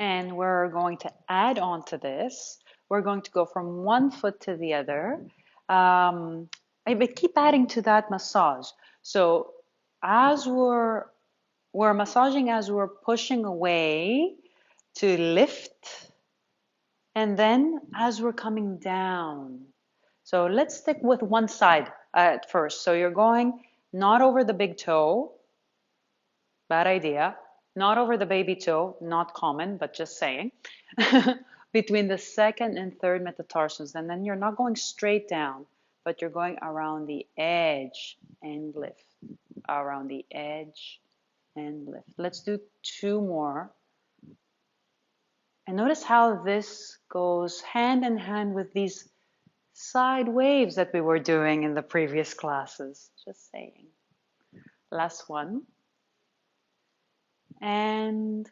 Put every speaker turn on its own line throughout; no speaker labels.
And we're going to add on to this. We're going to go from one foot to the other. But keep adding to that massage. So as we're massaging, as we're pushing away to lift, and then as we're coming down. So let's stick with one side at first. So you're going not over the big toe, bad idea. Not over the baby toe, not common, but just saying. Between the second and third metatarsals. And then you're not going straight down, but you're going around the edge and lift. Around the edge and lift. Let's do two more. And notice how this goes hand in hand with these side waves that we were doing in the previous classes. Just saying. Last one. And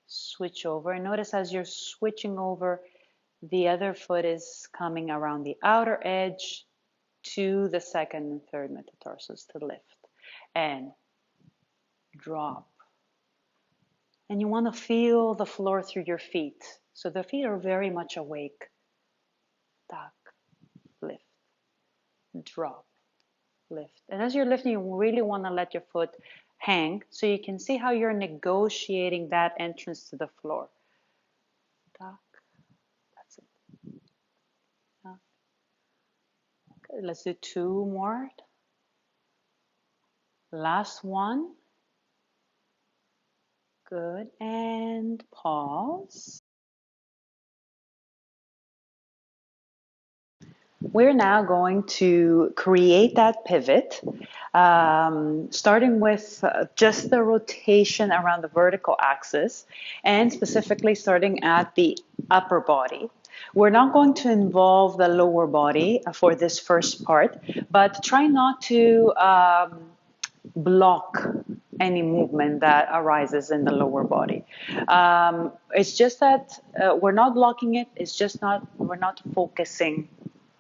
switch over. And notice as you're switching over, the other foot is coming around the outer edge to the second and third metatarsals to lift. And drop. And you want to feel the floor through your feet. So the feet are very much awake. Tuck, lift, drop, lift. And as you're lifting, you really want to let your foot hang so you can see how you're negotiating that entrance to the floor. Tuck, that's it. Tuck. Good. Let's do two more. Last one. Good. And pause. We're now going to create that pivot, starting with just the rotation around the vertical axis, and specifically starting at the upper body. We're not going to involve the lower body for this first part, but try not to block any movement that arises in the lower body. It's just that we're not blocking it. It's just we're not focusing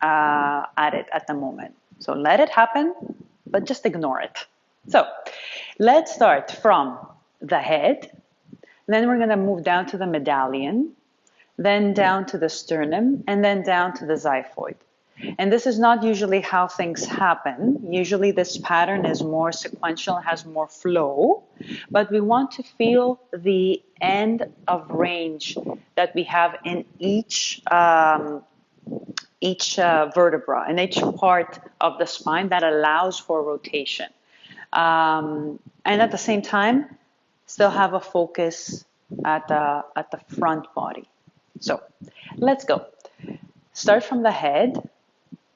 at it at the moment. So let it happen, but just ignore it. So let's start from the head. Then we're going to move down to the medallion, then down to the sternum, and then down to the xiphoid. And this is not usually how things happen. Usually this pattern is more sequential, has more flow, but we want to feel the end of range that we have in each vertebra and each part of the spine that allows for rotation. And at the same time, still have a focus at the front body. So let's go. Start from the head,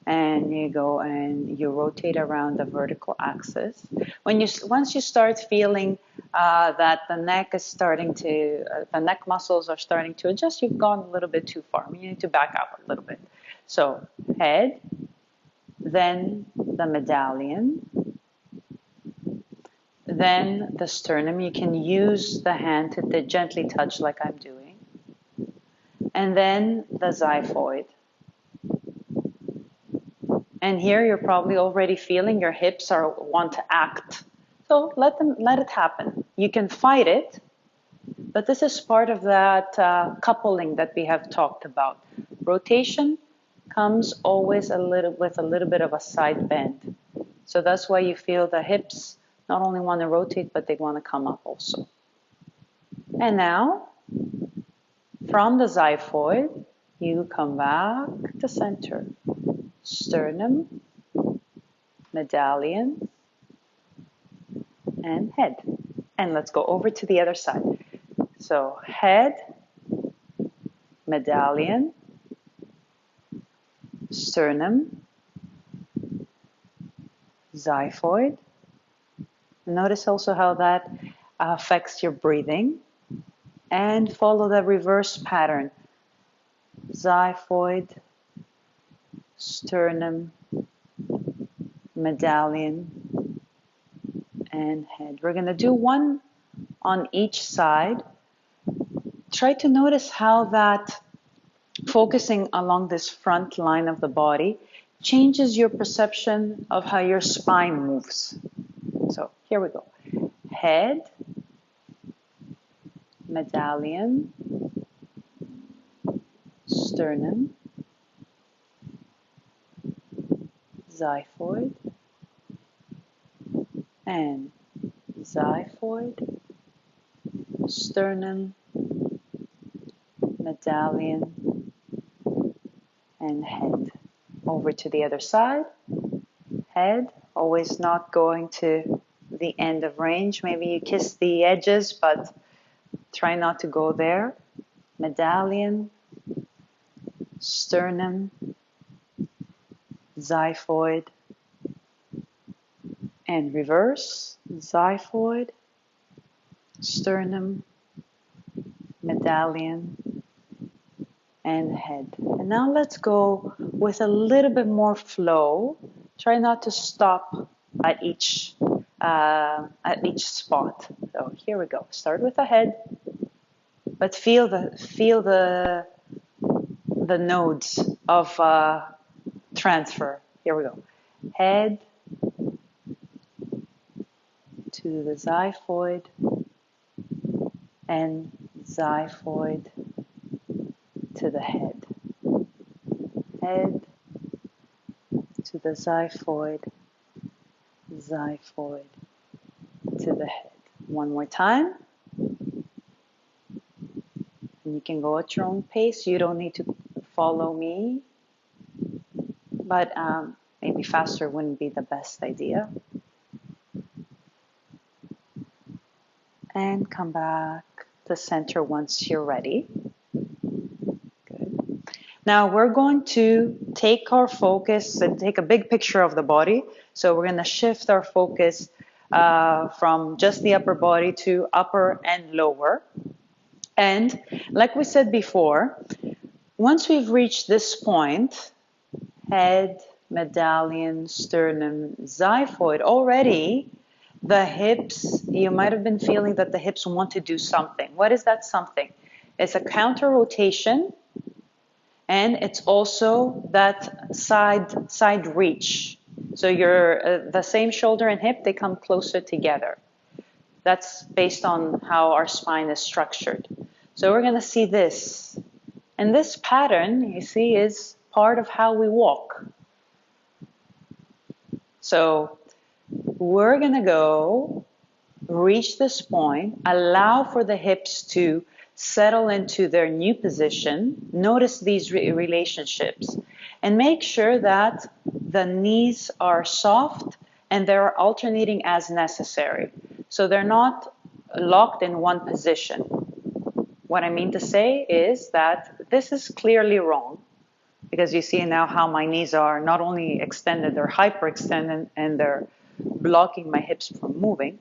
and you go and you rotate around the vertical axis. Once you start feeling that the neck is starting to, the neck muscles are starting to adjust, you've gone a little bit too far. You need to back up a little bit. So head, then the medallion, then the sternum. You can use the hand to gently touch like I'm doing. And then the xiphoid. And here you're probably already feeling your hips want to act. So let it happen. You can fight it, but this is part of that coupling that we have talked about. Rotation comes always with a little bit of a side bend. So that's why you feel the hips not only want to rotate, but they want to come up also. And now, from the xiphoid, you come back to center. Sternum, medallion, and head. And let's go over to the other side. So head, medallion, sternum, xiphoid. Notice also how that affects your breathing. And follow the reverse pattern. Xiphoid, sternum, medallion, and head. We're going to do one on each side. Try to notice how that focusing along this front line of the body changes your perception of how your spine moves. So here we go. Head, medallion, sternum, xiphoid, and xiphoid, sternum, medallion, and head. Over to the other side. Head, always not going to the end of range. Maybe you kiss the edges, but try not to go there. Medallion, sternum, xiphoid, and reverse. Xiphoid, sternum, medallion, and head. And now let's go with a little bit more flow. Try not to stop at each spot. So here we go. Start with the head, but feel the nodes of transfer. Here we go. Head to the xiphoid and xiphoid to the head. Head to the xiphoid, xiphoid to the head. One more time. And you can go at your own pace. You don't need to follow me, but maybe faster wouldn't be the best idea. And come back to center once you're ready. Good. Now we're going to take our focus and take a big picture of the body. So we're going to shift our focus from just the upper body to upper and lower. And like we said before, once we've reached this point, head, medallion, sternum, xiphoid, already the hips, you might have been feeling that the hips want to do something. What is that something? It's a counter rotation, and it's also that side reach. So you're the same shoulder and hip, they come closer together. That's based on how our spine is structured. So we're going to see this. And this pattern, you see, is part of how we walk. So we're going to go reach this point, allow for the hips to settle into their new position. Notice these relationships and make sure that the knees are soft and they're alternating as necessary. So they're not locked in one position. What I mean to say is that this is clearly wrong, because you see now how my knees are not only extended, they're hyperextended and they're blocking my hips from moving,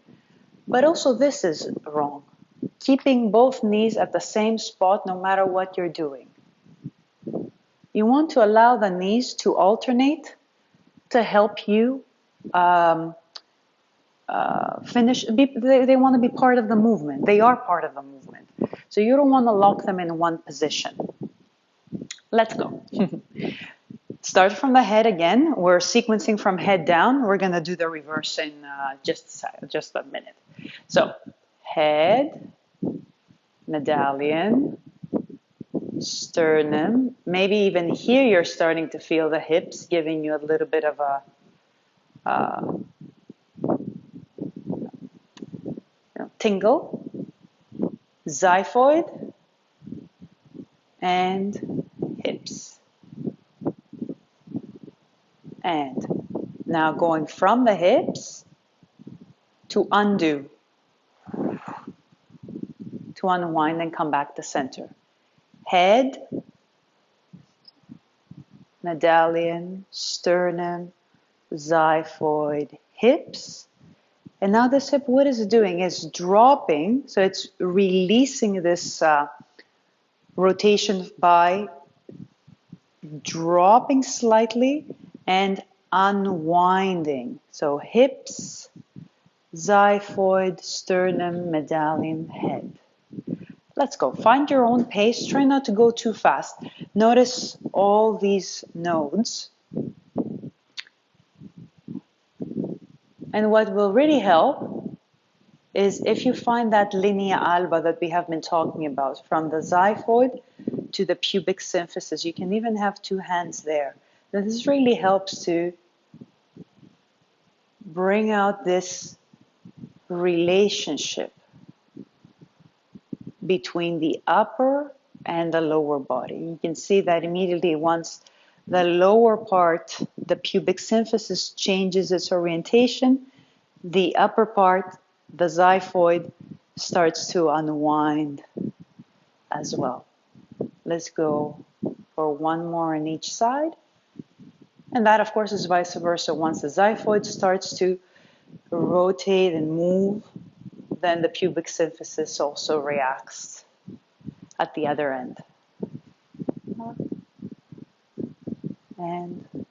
but also this is wrong. Keeping both knees at the same spot no matter what you're doing. You want to allow the knees to alternate to help you finish. They want to be part of the movement. They are part of the movement. So you don't want to lock them in one position. Let's go. Start from the head again. We're sequencing from head down. We're going to do the reverse in just a minute. So head, medallion, sternum. Maybe even here you're starting to feel the hips giving you a little bit of a tingle. Xiphoid and hips. And now going from the hips to undo, to unwind and come back to center. Head, medallion, sternum, xiphoid, hips. And now this hip, what is it doing? It's dropping, so it's releasing this rotation by dropping slightly and unwinding. So hips, xiphoid, sternum, medallion, head. Let's go. Find your own pace. Try not to go too fast. Notice all these nodes. And what will really help is if you find that linea alba that we have been talking about, from the xiphoid to the pubic symphysis, you can even have two hands there. This really helps to bring out this relationship between the upper and the lower body. You can see that immediately once the lower part, the pubic symphysis, changes its orientation, the upper part, the xiphoid, starts to unwind as well. Let's go for one more on each side. And that, of course, is vice versa. Once the xiphoid starts to rotate and move, then the pubic symphysis also reacts at the other end. And